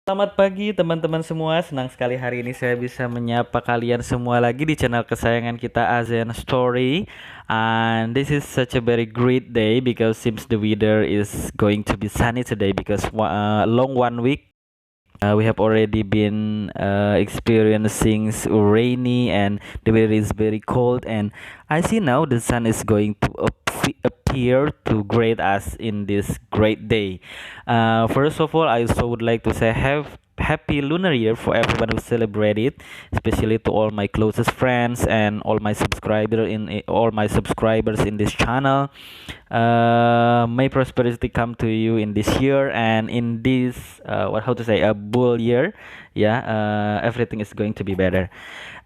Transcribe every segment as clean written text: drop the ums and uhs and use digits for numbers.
Selamat pagi teman-teman semua, senang sekali hari ini saya bisa menyapa kalian semua lagi di channel kesayangan kita ASEAN Story. And this is such a very great day because seems the weather is going to be sunny today because long 1 week we have already been experiencing rainy and the weather is very cold, and I see now the sun is going to appear to greet us in this great day. First of all, I also would like to say have happy lunar year for everyone who celebrate it, especially to all my closest friends and all my subscribers in this channel. May prosperity come to you in this year and in this what how to say a bull year. Yeah, everything is going to be better.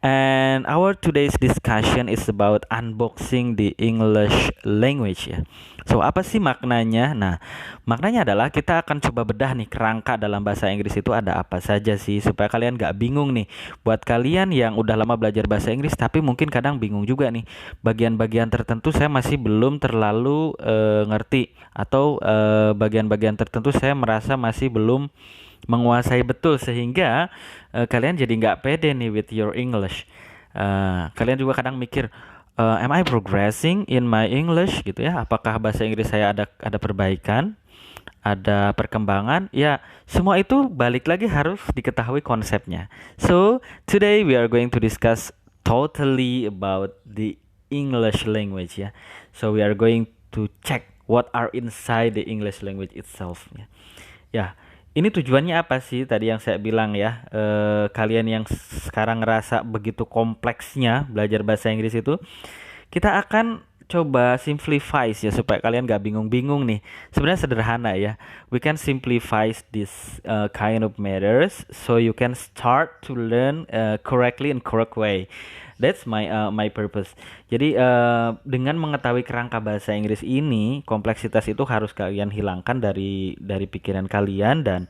And our today's discussion is about unboxing the English language ya. So apa sih maknanya? Nah, maknanya adalah kita akan coba bedah nih kerangka dalam bahasa Inggris itu ada apa saja sih supaya kalian gak bingung nih. Buat kalian yang udah lama belajar bahasa Inggris tapi mungkin kadang bingung juga nih. Bagian-bagian tertentu saya masih belum terlalu ngerti atau bagian-bagian tertentu saya merasa masih belum menguasai betul sehingga kalian jadi nggak pede nih with your English. Kalian juga kadang mikir, am I progressing in my English gitu ya? Apakah bahasa Inggris saya ada perbaikan, ada perkembangan? Ya, semua itu balik lagi harus diketahui konsepnya. So today we are going to discuss totally about the English language ya. So we are going to check what are inside the English language itself ya. Ya, ini tujuannya apa sih? Tadi yang saya bilang ya, kalian yang sekarang ngerasa begitu kompleksnya belajar bahasa Inggris itu, kita akan coba simplify ya supaya kalian gak bingung-bingung nih. Sebenarnya sederhana ya. We can simplify this kind of matters so you can start to learn correctly and correct way. That's my purpose. Jadi dengan mengetahui kerangka bahasa Inggris ini, kompleksitas itu harus kalian hilangkan dari pikiran kalian dan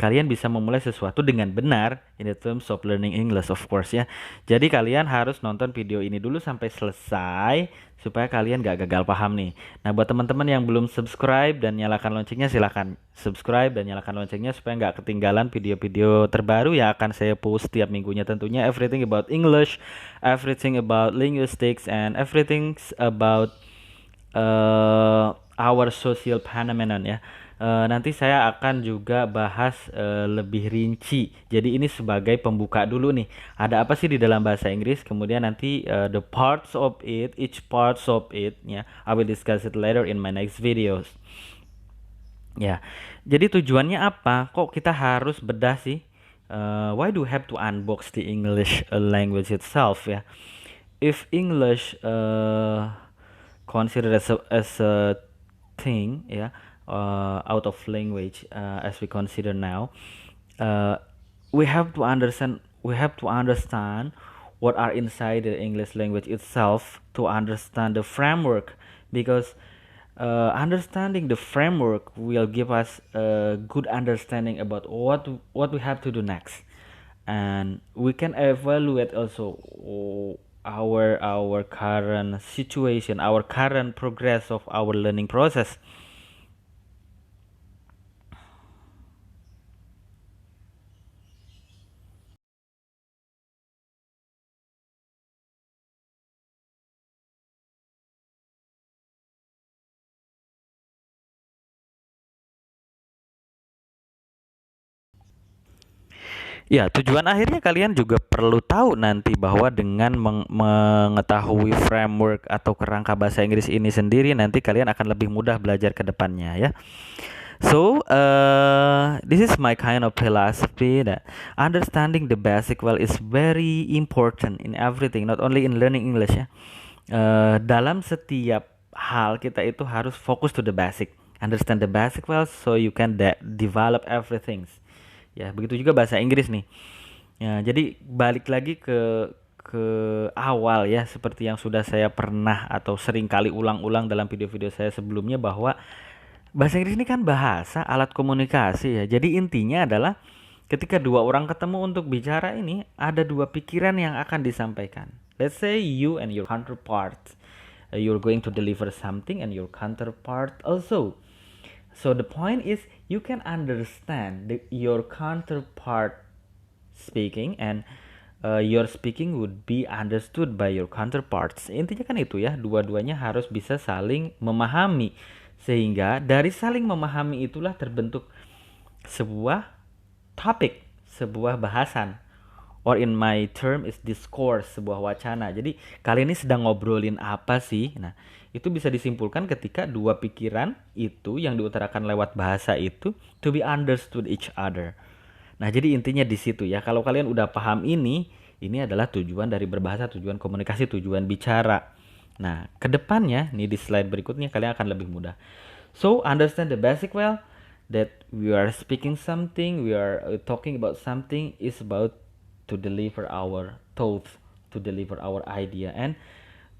kalian bisa memulai sesuatu dengan benar in the terms of learning English of course ya. Jadi kalian harus nonton video ini dulu sampai selesai supaya kalian gak gagal paham nih. Nah, buat teman-teman yang belum subscribe dan nyalakan loncengnya, silahkan subscribe dan nyalakan loncengnya supaya nggak ketinggalan video-video terbaru yang akan saya post setiap minggunya, tentunya everything about English, everything about linguistics, and everything about our social phenomenon ya. Nanti saya akan juga bahas lebih rinci. Jadi ini sebagai pembuka dulu nih. Ada apa sih di dalam bahasa Inggris? Kemudian nanti the parts of it, each parts of it, ya. I will discuss it later in my next videos. Ya. Jadi tujuannya apa? Kok kita harus bedah sih? Why do we have to unbox the English language itself ya? If English considered as a thing ya, out of language as we consider now, uh, we have to understand what are inside the English language itself to understand the framework, because understanding the framework will give us a good understanding about what we have to do next, and we can evaluate also our current situation, our current progress of our learning process. Ya, tujuan akhirnya kalian juga perlu tahu nanti bahwa dengan mengetahui framework atau kerangka bahasa Inggris ini sendiri, nanti kalian akan lebih mudah belajar ke depannya ya. So, this is my kind of philosophy that understanding the basic well is very important in everything, not only in learning English ya. Dalam setiap hal kita itu harus fokus to the basic, understand the basic well, so you can develop everything. Ya, begitu juga bahasa Inggris nih. Ya, jadi balik lagi ke awal ya, seperti yang sudah saya pernah atau sering kali ulang-ulang dalam video-video saya sebelumnya, bahwa bahasa Inggris ini kan bahasa alat komunikasi ya. Jadi intinya adalah ketika dua orang ketemu untuk bicara ini, ada dua pikiran yang akan disampaikan. Let's say you and your counterpart, you're going to deliver something and your counterpart also. So the point is you can understand your counterpart speaking, and your speaking would be understood by your counterparts. Intinya kan itu ya, dua-duanya harus bisa saling memahami, sehingga dari saling memahami itulah terbentuk sebuah topik, sebuah bahasan, or in my term is discourse, sebuah wacana. Jadi kalian ini sedang ngobrolin apa sih? Nah, itu bisa disimpulkan ketika dua pikiran itu yang diutarakan lewat bahasa itu to be understood each other. Nah, jadi intinya di situ ya. Kalau kalian udah paham ini adalah tujuan dari berbahasa, tujuan komunikasi, tujuan bicara. Nah, kedepannya nih di slide berikutnya kalian akan lebih mudah. So, understand the basic well, that we are speaking something, we are talking about something is about to deliver our thoughts, to deliver our idea, and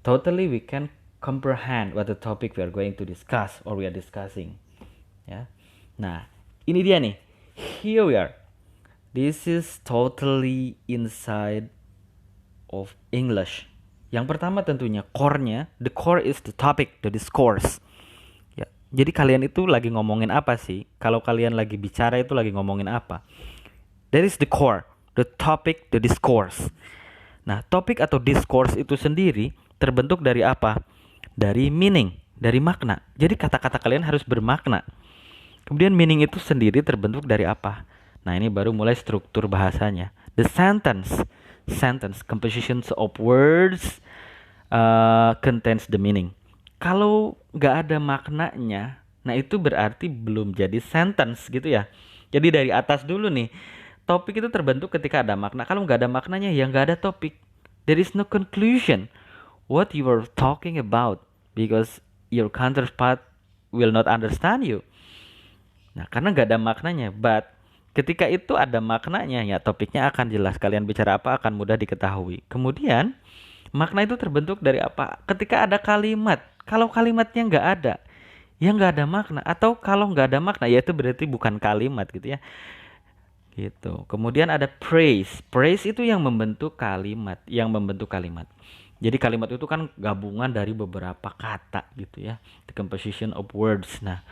totally we can comprehend what the topic we are going to discuss or we are discussing. Ya. Nah, ini dia nih. Here we are. This is totally inside of English. Yang pertama tentunya core-nya, the core is the topic, the discourse. Ya. Jadi kalian itu lagi ngomongin apa sih? Kalau kalian lagi bicara itu lagi ngomongin apa? That is the core, the topic, the discourse. Nah, topik atau discourse itu sendiri terbentuk dari apa? Dari meaning, dari makna. Jadi kata-kata kalian harus bermakna. Kemudian meaning itu sendiri terbentuk dari apa? Nah, ini baru mulai struktur bahasanya. The sentence compositions of words contains the meaning. Kalau nggak ada maknanya, nah itu berarti belum jadi sentence gitu ya. Jadi dari atas dulu nih, topik itu terbentuk ketika ada makna. Kalau nggak ada maknanya, ya nggak ada topik. There is no conclusion what you are talking about because your counterpart will not understand you. Nah, karena nggak ada maknanya, but ketika itu ada maknanya, ya topiknya akan jelas. Kalian bicara apa akan mudah diketahui. Kemudian, makna itu terbentuk dari apa? Ketika ada kalimat. Kalau kalimatnya nggak ada, ya nggak ada makna. Atau kalau nggak ada makna, ya itu berarti bukan kalimat gitu ya. Gitu. Kemudian ada praise. Praise itu yang membentuk kalimat, Jadi kalimat itu kan gabungan dari beberapa kata gitu ya. The composition of words. Nah,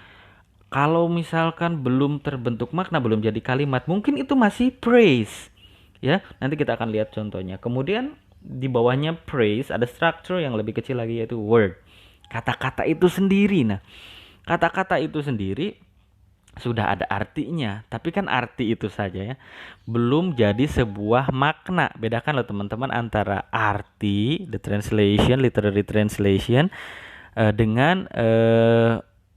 kalau misalkan belum terbentuk makna, belum jadi kalimat, mungkin itu masih praise. Ya, nanti kita akan lihat contohnya. Kemudian di bawahnya praise ada structure yang lebih kecil lagi yaitu word. Kata-kata itu sendiri. Nah, kata-kata itu sendiri sudah ada artinya, tapi kan arti itu saja ya, belum jadi sebuah makna. Bedakan loh teman-teman antara arti, the translation, literary translation, dengan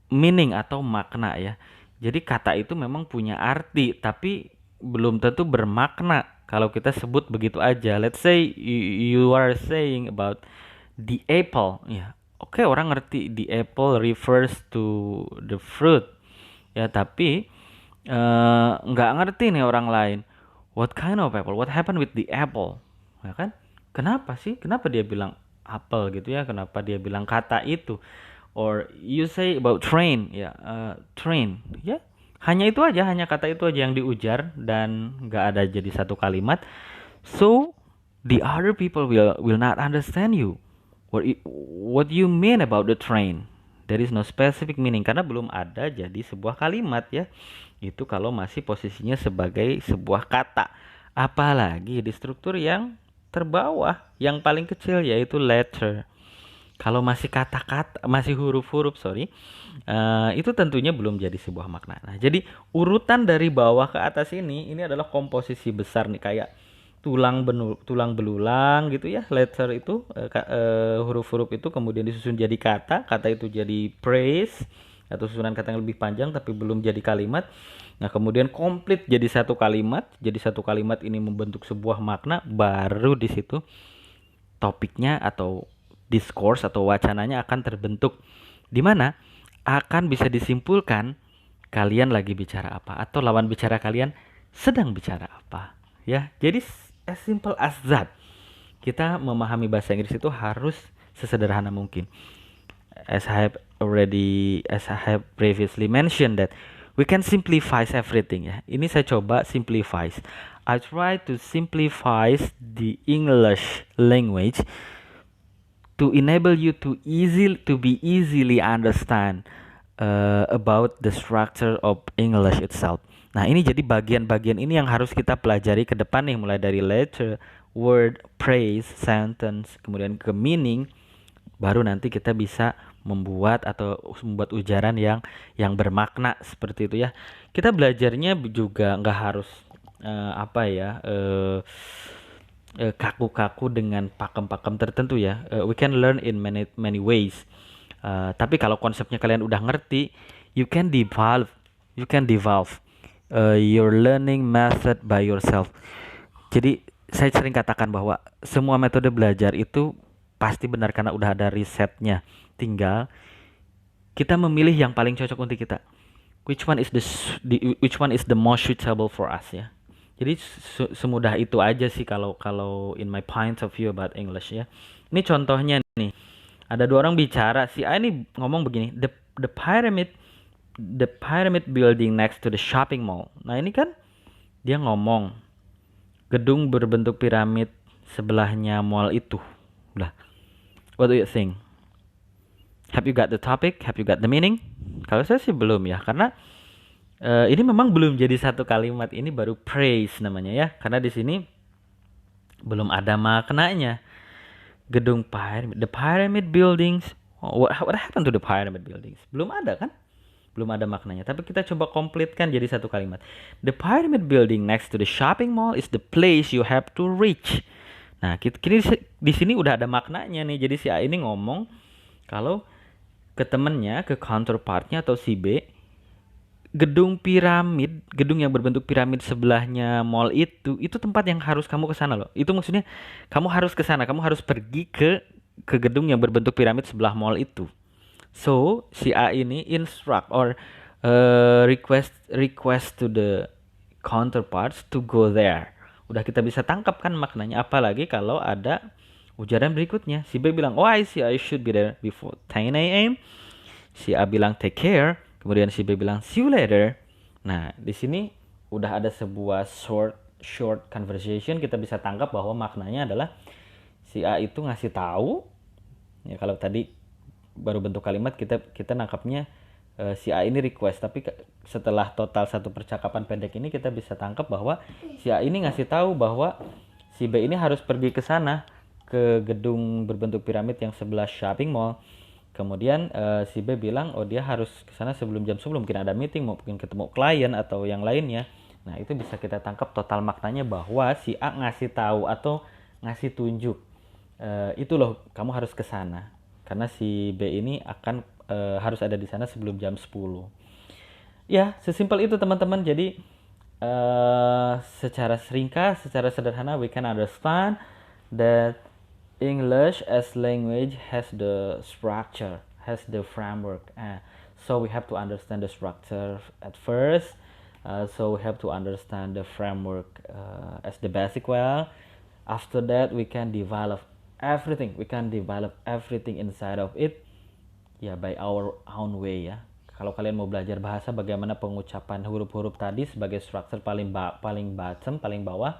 meaning atau makna ya. Jadi kata itu memang punya arti, tapi belum tentu bermakna kalau kita sebut begitu aja. Let's say you are saying about the apple, ya. Oke, orang ngerti the apple refers to the fruit. Ya, tapi nggak ngerti nih orang lain. What kind of apple? What happened with the apple? Ya kan? Kenapa sih? Kenapa dia bilang apel gitu ya? Kenapa dia bilang kata itu? Or you say about train, ya train, ya hanya itu aja, hanya kata itu aja yang diujar dan nggak ada jadi satu kalimat. So the other people will not understand you. What you mean about the train? There is no specific meaning karena belum ada jadi sebuah kalimat ya. Itu kalau masih posisinya sebagai sebuah kata. Apalagi di struktur yang terbawah, yang paling kecil yaitu letter. Kalau masih kata-kata, masih huruf-huruf, itu tentunya belum jadi sebuah makna. Nah, jadi urutan dari bawah ke atas ini adalah komposisi besar nih, kayak tulang belulang gitu ya. Letter itu huruf-huruf itu kemudian disusun jadi kata itu jadi phrase atau susunan kata yang lebih panjang tapi belum jadi kalimat. Nah, kemudian komplit jadi satu kalimat. Jadi satu kalimat ini membentuk sebuah makna, baru di situ topiknya atau discourse atau wacananya akan terbentuk, di mana akan bisa disimpulkan kalian lagi bicara apa atau lawan bicara kalian sedang bicara apa ya. Jadi as simple as that. Kita memahami bahasa Inggris itu harus sesederhana mungkin. As I have previously mentioned that we can simplify everything ya. Ini saya coba simplify. I try to simplify the English language to enable you to be easily understand about the structure of English itself. Nah, ini jadi bagian-bagian ini yang harus kita pelajari ke depan nih, mulai dari letter, word, phrase, sentence, kemudian ke meaning, baru nanti kita bisa membuat atau membuat ujaran yang bermakna seperti itu ya. Kita belajarnya juga nggak harus kaku-kaku dengan pakem-pakem tertentu ya. We can learn in many many ways. Tapi kalau konsepnya kalian udah ngerti, you can develop your learning method by yourself. Jadi saya sering katakan bahwa semua metode belajar itu pasti benar karena udah ada risetnya. Tinggal kita memilih yang paling cocok untuk kita. Which one is the most suitable for us ya. Jadi semudah itu aja sih kalau kalau in my point of view about English ya. Ini contohnya nih. Ada dua orang bicara, si A ini ngomong begini, the pyramid building next to the shopping mall. Nah, ini kan dia ngomong gedung berbentuk piramid sebelahnya mall itu. Udah. What do you think? Have you got the topic? Have you got the meaning? Kalau saya sih belum ya, karena ini memang belum jadi satu kalimat, ini baru praise namanya ya, karena di sini belum ada maknanya. Gedung pyramid, the pyramid buildings. What happened to the pyramid buildings? Belum ada kan? Belum ada maknanya. Tapi kita coba komplitkan jadi satu kalimat. The pyramid building next to the shopping mall is the place you have to reach. Nah, kini di sini udah ada maknanya nih. Jadi si A ini ngomong kalau ke temennya, ke counterpartnya atau si B, gedung yang berbentuk piramid sebelahnya mall itu tempat yang harus kamu ke sana loh. Itu maksudnya kamu harus ke sana, kamu harus pergi ke gedung yang berbentuk piramid sebelah mall itu. So, si A ini instruct or request to the counterparts to go there. Udah kita bisa tangkap kan maknanya, apalagi kalau ada ujaran berikutnya. Si B bilang, "Oh, I see, I should be there before 10 a.m." Si A bilang, "Take care." Kemudian si B bilang, "See you later." Nah, di sini udah ada sebuah short conversation, kita bisa tangkap bahwa maknanya adalah si A itu ngasih tahu. Ya, kalau tadi baru bentuk kalimat kita nangkapnya si A ini request, tapi setelah total satu percakapan pendek ini kita bisa tangkap bahwa si A ini ngasih tahu bahwa si B ini harus pergi ke sana, ke gedung berbentuk piramid yang sebelah shopping mall. Kemudian si B bilang, oh dia harus ke sana sebelum jam 10, mungkin ada meeting, mungkin ketemu klien atau yang lainnya. Nah, itu bisa kita tangkap total maknanya bahwa si A ngasih tahu atau ngasih tunjuk. Itu loh, kamu harus ke sana. Karena si B ini akan harus ada di sana sebelum jam 10. Ya, sesimpel itu teman-teman. Jadi secara ringkas, secara sederhana we can understand that English as language has the structure, has the framework. So we have to understand the structure at first. So we have to understand the framework as the basic well. After that we can develop everything. We can develop everything inside of it. Ya, by our own way ya. Kalau kalian mau belajar bahasa, bagaimana pengucapan huruf-huruf tadi sebagai structure paling bottom, paling bawah,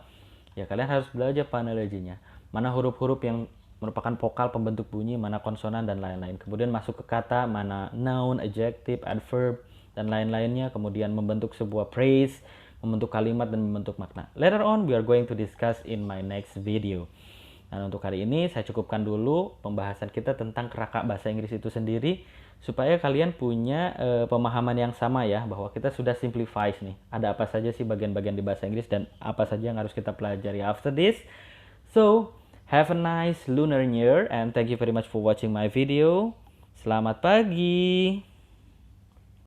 ya kalian harus belajar phonology-nya. Mana huruf-huruf yang merupakan vokal pembentuk bunyi, mana konsonan dan lain-lain. Kemudian masuk ke kata, mana noun, adjective, adverb dan lain-lainnya. Kemudian membentuk sebuah phrase, membentuk kalimat dan membentuk makna. Later on we are going to discuss in my next video. Dan untuk hari ini saya cukupkan dulu pembahasan kita tentang kerangka bahasa Inggris itu sendiri, supaya kalian punya pemahaman yang sama ya, bahwa kita sudah simplify nih. Ada apa saja sih bagian-bagian di bahasa Inggris dan apa saja yang harus kita pelajari after this. So, have a nice lunar year and thank you very much for watching my video. Selamat pagi.